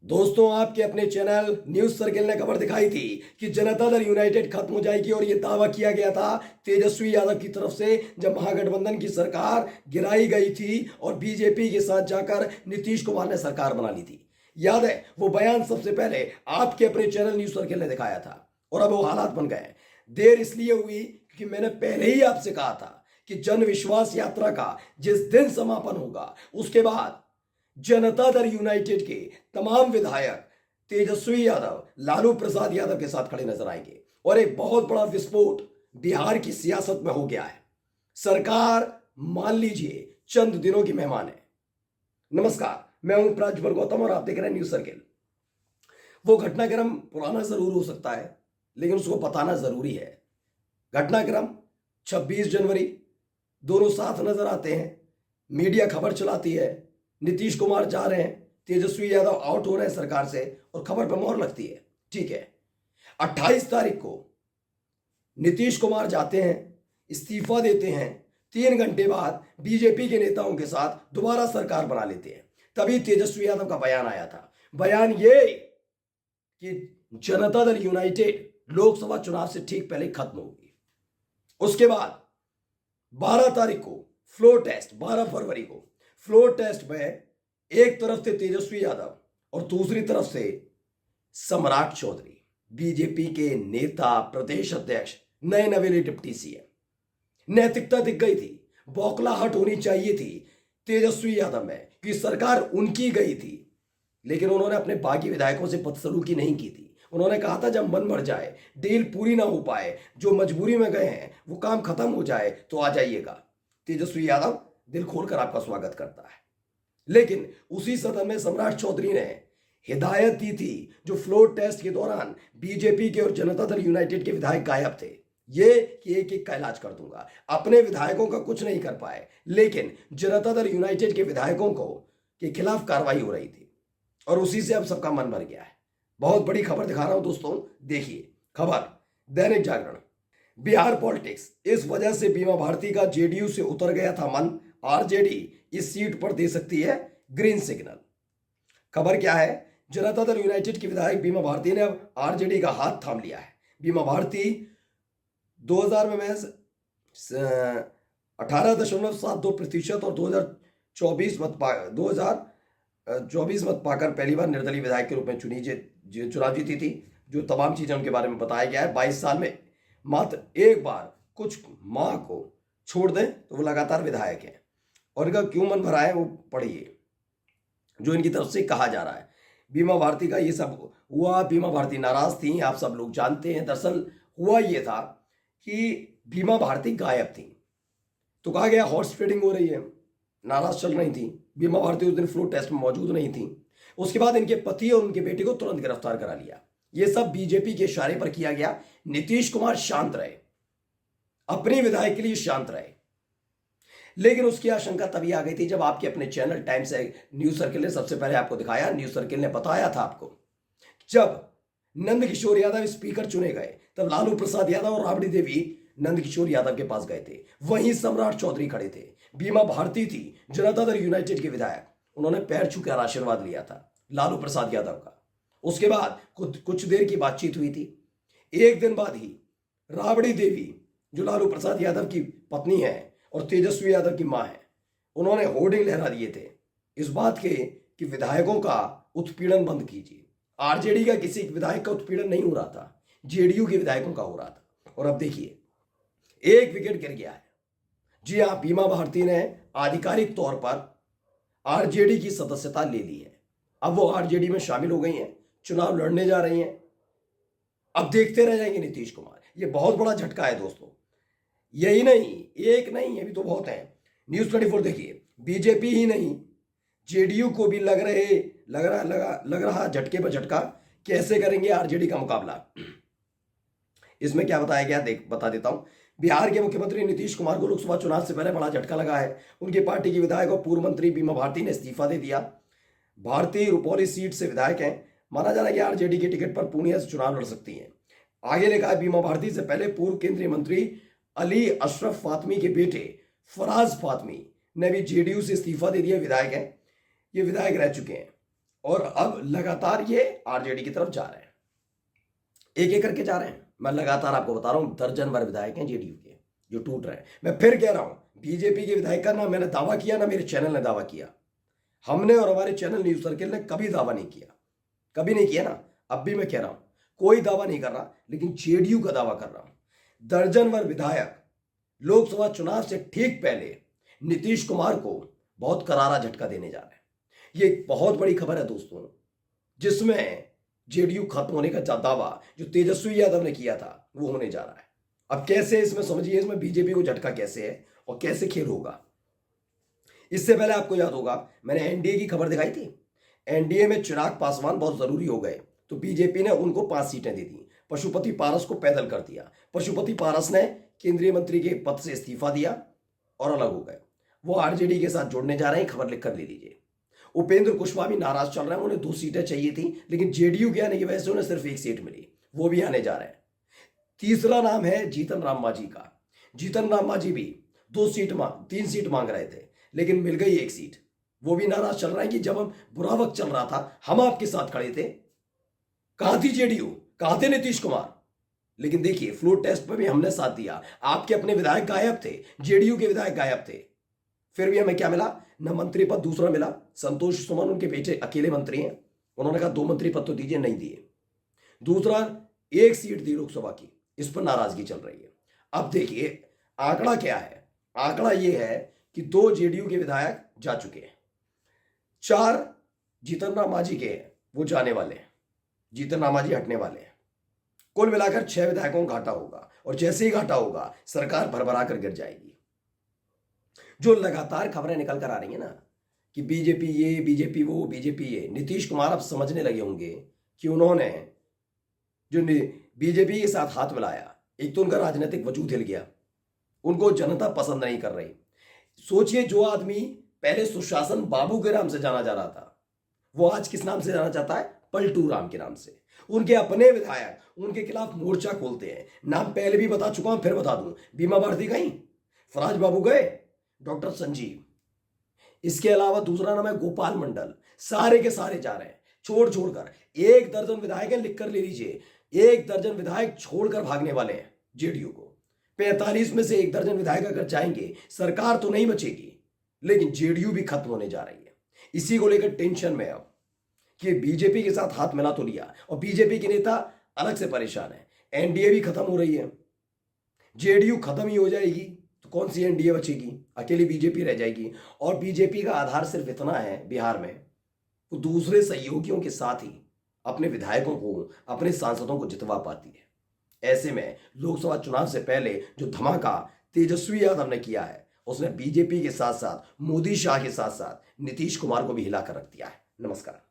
दोस्तों, आपके अपने चैनल न्यूज सर्किल ने खबर दिखाई थी कि जनता दल यूनाइटेड खत्म हो जाएगी और यह दावा किया गया था तेजस्वी यादव की तरफ से जब महागठबंधन की सरकार गिराई गई थी और बीजेपी के साथ जाकर नीतीश कुमार ने सरकार बना ली थी। याद है वो बयान सबसे पहले आपके अपने चैनल न्यूज सर्किल ने दिखाया था और अब वो हालात बन गए। देर इसलिए हुई क्योंकि मैंने पहले ही आपसे कहा था कि जन विश्वास यात्रा का जिस दिन समापन होगा उसके बाद जनता दल यूनाइटेड के तमाम विधायक तेजस्वी यादव, लालू प्रसाद यादव के साथ खड़े नजर आएंगे और एक बहुत बड़ा विस्फोट बिहार की सियासत में हो गया है। सरकार मान लीजिए चंद दिनों की मेहमान है। नमस्कार, मैं हूं प्राज्वल गौतम और आप देख रहे हैं न्यूज सर्किल। वो घटनाक्रम पुराना जरूर हो सकता है लेकिन उसको बताना जरूरी है। घटनाक्रम 26 जनवरी, दोनों साथ नजर आते हैं। मीडिया खबर चलाती है नीतीश कुमार जा रहे हैं, तेजस्वी यादव आउट हो रहे हैं सरकार से और खबर पर मोहर लगती है। ठीक है, 28 तारीख को नीतीश कुमार जाते हैं, इस्तीफा देते हैं। 3 घंटे बाद बीजेपी के नेताओं के साथ दोबारा सरकार बना लेते हैं। तभी तेजस्वी यादव का बयान आया था। बयान ये कि जनता दल यूनाइटेड लोकसभा चुनाव से ठीक पहले खत्म होगी। उसके बाद 12 तारीख को फ्लोर टेस्ट, 12 फरवरी को फ्लोर टेस्ट में एक तरफ से तेजस्वी यादव और दूसरी तरफ से सम्राट चौधरी, बीजेपी के नेता, प्रदेश अध्यक्ष, नए नवेले डिप्टी सीएम। नैतिकता दिख गई थी, बौखलाहट होनी चाहिए थी तेजस्वी यादव में कि सरकार उनकी गई थी, लेकिन उन्होंने अपने बाकी विधायकों से बदसलूकी नहीं की थी। उन्होंने कहा था जब मन भर जाए, डील पूरी ना हो पाए, जो मजबूरी में गए हैं वो काम खत्म हो जाए तो आ जाइएगा। तेजस्वी यादव दिल खोलकर आपका स्वागत करता है। लेकिन उसी सदन में सम्राट चौधरी ने हिदायत दी थी, जो फ्लोर टेस्ट के दौरान बीजेपी के और जनता दल यूनाइटेड के विधायक गायब थे, ये कि एक एक का इलाज कर दूंगा। अपने विधायकों का कुछ नहीं कर पाए, लेकिन जनता दल यूनाइटेड के विधायकों को के खिलाफ कार्रवाई हो रही थी और उसी से अब सबका मन भर गया है। बहुत बड़ी खबर दिखा रहा हूं दोस्तों, देखिए खबर। दैनिक जागरण, बिहार पॉलिटिक्स, इस वजह से बीमा भारती का जेडीयू से उतर गया था मन, आरजेडी इस सीट पर दे सकती है ग्रीन सिग्नल। खबर क्या है? जनता दल यूनाइटेड की विधायक बीमा भारती ने अब आरजेडी का हाथ थाम लिया है। बीमा भारती 2000 में महज 18.72% और 2024 मत पाकर पहली बार निर्दलीय विधायक के रूप में चुनाव जीती थी। जो तमाम चीजें उनके बारे में बताया गया है। 22 साल में मात्र एक बार कुछ माह को छोड़ दें तो वो लगातार विधायक हैं और इनका क्यों मन भरा है वो पढ़िए, जो इनकी तरफ से कहा जा रहा है। बीमा भारती का ये सब हुआ, बीमा भारती नाराज थी, आप सब लोग जानते हैं। दरअसल हुआ ये था कि बीमा भारती गायब थी तो कहा गया हॉर्स ट्रेडिंग हो रही है, नाराज चल रही थी। बीमा भारती उस दिन फ्लोर टेस्ट में मौजूद नहीं थी। उसके बाद इनके पति और उनके बेटे को तुरंत गिरफ्तार करा लिया। ये सब बीजेपी के इशारे पर किया गया। नीतीश कुमार शांत रहे, अपने विधायक के लिए शांत रहे, लेकिन उसकी आशंका तभी आ गई थी जब आपके अपने चैनल टाइम्स न्यूज सर्किल ने सबसे पहले आपको दिखाया। न्यूज सर्किल ने बताया था आपको, जब नंद किशोर यादव स्पीकर चुने गए तब लालू प्रसाद यादव और राबड़ी देवी नंद किशोर यादव के पास गए थे। वहीं सम्राट चौधरी खड़े थे। बीमा भारती थी जनता दल यूनाइटेड के विधायक, उन्होंने पैर छूकर आशीर्वाद लिया था लालू प्रसाद यादव का। उसके बाद कुछ देर की बातचीत हुई थी। एक दिन बाद ही राबड़ी देवी, जो लालू प्रसाद यादव की पत्नी है और तेजस्वी यादव की मां है, उन्होंने होर्डिंग लहरा दिए थे इस बात के कि विधायकों का उत्पीड़न बंद कीजिए। आरजेडी का किसी विधायक का उत्पीड़न नहीं हो रहा था, जेडीयू के विधायकों का हो रहा था। और अब देखिए एक विकेट गिर गया है। जी हां, बीमा भारती ने आधिकारिक तौर पर आरजेडी की सदस्यता ले ली है। अब वो आरजेडी में शामिल हो गई हैं, चुनाव लड़ने जा रही हैं। अब देखते रह जाएंगे नीतीश कुमार। ये बहुत बड़ा झटका है दोस्तों। यही नहीं, एक नहीं, अभी तो बहुत है। न्यूज 24 देखिए, बीजेपी ही नहीं जेडीयू को भी लग रहा झटके पर झटका। कैसे करेंगे आरजेडी का मुकाबला, इसमें क्या बताया गया बता देता हूं। बिहार के मुख्यमंत्री नीतीश कुमार को लोकसभा चुनाव से पहले बड़ा झटका लगा है। उनकी पार्टी की विधायक और पूर्व मंत्री बीमा भारती ने इस्तीफा दे दिया। भारती रुपौली सीट से विधायक हैं। माना जा रहा है कि आरजेडी के टिकट पर पूर्णिया से चुनाव लड़ सकती हैं। आगे लिखा है, बीमा भारती से पहले पूर्व केंद्रीय मंत्री अली अशरफ फातमी के बेटे फराज फातमी ने भी जेडीयू से इस्तीफा दे दिया। विधायक हैं, ये विधायक रह चुके हैं और अब लगातार ये आरजेडी की तरफ जा रहे हैं, एक एक करके जा रहे हैं। मैं लगातार आपको बता रहा हूं, दर्जन भर विधायक हैं जेडीयू के जो टूट रहे हैं। मैं फिर कह रहा हूं, बीजेपी के विधायक का ना मैंने दावा किया ना मेरे चैनल ने दावा किया। हमने और हमारे चैनल न्यूज सर्किल ने कभी दावा नहीं किया, कभी नहीं किया ना। अब भी मैं कह रहा हूं, कोई दावा नहीं कर रहा, लेकिन जेडीयू का दावा कर रहा हूं। दर्जन भर विधायक लोकसभा चुनाव से ठीक पहले नीतीश कुमार को बहुत करारा झटका देने जा रहे हैं। ये एक बहुत बड़ी खबर है दोस्तों, जिसमें जेडीयू खत्म होने का दावा जो तेजस्वी यादव ने किया था वो होने जा रहा है। अब कैसे, इसमें समझिए, इसमें बीजेपी को झटका कैसे है और कैसे खेल होगा। इससे पहले आपको याद होगा मैंने एनडीए की खबर दिखाई थी। एनडीए में चिराग पासवान बहुत जरूरी हो गए, तो बीजेपी ने उनको 5 सीटें दे दी। पशुपति पारस को पैदल कर दिया। पशुपति पारस ने केंद्रीय मंत्री के पद से इस्तीफा दिया और अलग हो गए। वो आरजेडी के साथ जुड़ने जा रहे हैं, खबर लिखकर ले लीजिए। उपेंद्र कुशवाहा भी नाराज चल रहे हैं, उन्हें 2 सीटें चाहिए थी, लेकिन जेडीयू के आने की वजह से उन्हें सिर्फ 1 सीट मिली, वो भी आने जा रहे हैं। तीसरा नाम है जीतन राम मांझी का। जीतन राम मांझी भी 3 सीट मांग रहे थे, लेकिन मिल गई 1 सीट। वो भी नाराज चल रहा है कि जब हम बुरा वक्त चल रहा था हम आपके साथ खड़े थे, कहां थी जेडीयू, कहां थे नीतीश कुमार। लेकिन देखिए, फ्लोर टेस्ट पर भी हमने साथ दिया, आपके अपने विधायक गायब थे, जेडीयू के विधायक गायब थे, फिर भी हमें क्या मिला, न मंत्री पद दूसरा मिला। संतोष सुमन उनके बेटे अकेले मंत्री हैं, उन्होंने कहा 2 मंत्री पद तो दीजिए, नहीं दिए। दूसरा 1 सीट दी लोकसभा की, इस पर नाराजगी चल रही है। अब देखिए आंकड़ा क्या है, आंकड़ा यह है कि 2 जेडीयू के विधायक जा चुके हैं, 4 जीतन राम मांझी के हैं, वो जाने वाले हैं, जीतन राम मांझी हटने वाले हैं। कुल मिलाकर 6 विधायकों को घाटा होगा, और जैसे ही घाटा होगा सरकार भरभरा कर गिर जाएगी। जो लगातार खबरें निकल कर आ रही है ना कि बीजेपी ये, बीजेपी वो, बीजेपी ये, नीतीश कुमार अब समझने लगे होंगे कि उन्होंने जो बीजेपी के साथ हाथ मिलाया, एक तो उनका राजनीतिक वजूद हिल गया, उनको जनता पसंद नहीं कर रही। सोचिए, जो आदमी पहले सुशासन बाबू के नाम से जाना जा रहा था, वो आज किस नाम से जाना चाहता है, पलटू राम के नाम से। उनके अपने विधायक उनके खिलाफ मोर्चा खोलते हैं। नाम पहले भी बता चुका हूं, फिर बता दूं, बीमा भारती गई, फराज बाबू गए, डॉक्टर संजीव, इसके अलावा दूसरा नाम है गोपाल मंडल। सारे के सारे जा रहे हैं, छोड़ छोड़कर 1 दर्जन विधायक है, लिखकर ले लीजिए, 1 दर्जन विधायक छोड़कर भागने वाले हैं जेडीयू को। 45 में से 1 दर्जन विधायक अगर जाएंगे, सरकार तो नहीं बचेगी, लेकिन जेडीयू भी खत्म होने जा रही है। इसी को लेकर टेंशन में अब कि बीजेपी के साथ हाथ मिला तो लिया, और बीजेपी के नेता अलग से परेशान है। एनडीए भी खत्म हो रही है, जेडीयू खत्म ही हो जाएगी तो कौन सी एनडीए बचेगी, अकेली बीजेपी रह जाएगी। और बीजेपी का आधार सिर्फ इतना है बिहार में, वो दूसरे सहयोगियों के साथ ही अपने विधायकों को, अपने सांसदों को जितवा पाती है। ऐसे में लोकसभा चुनाव से पहले जो धमाका तेजस्वी यादव ने किया है, उसने बीजेपी के साथ साथ मोदी शाह के साथ साथ नीतीश कुमार को भी हिला कर रख दिया है। नमस्कार।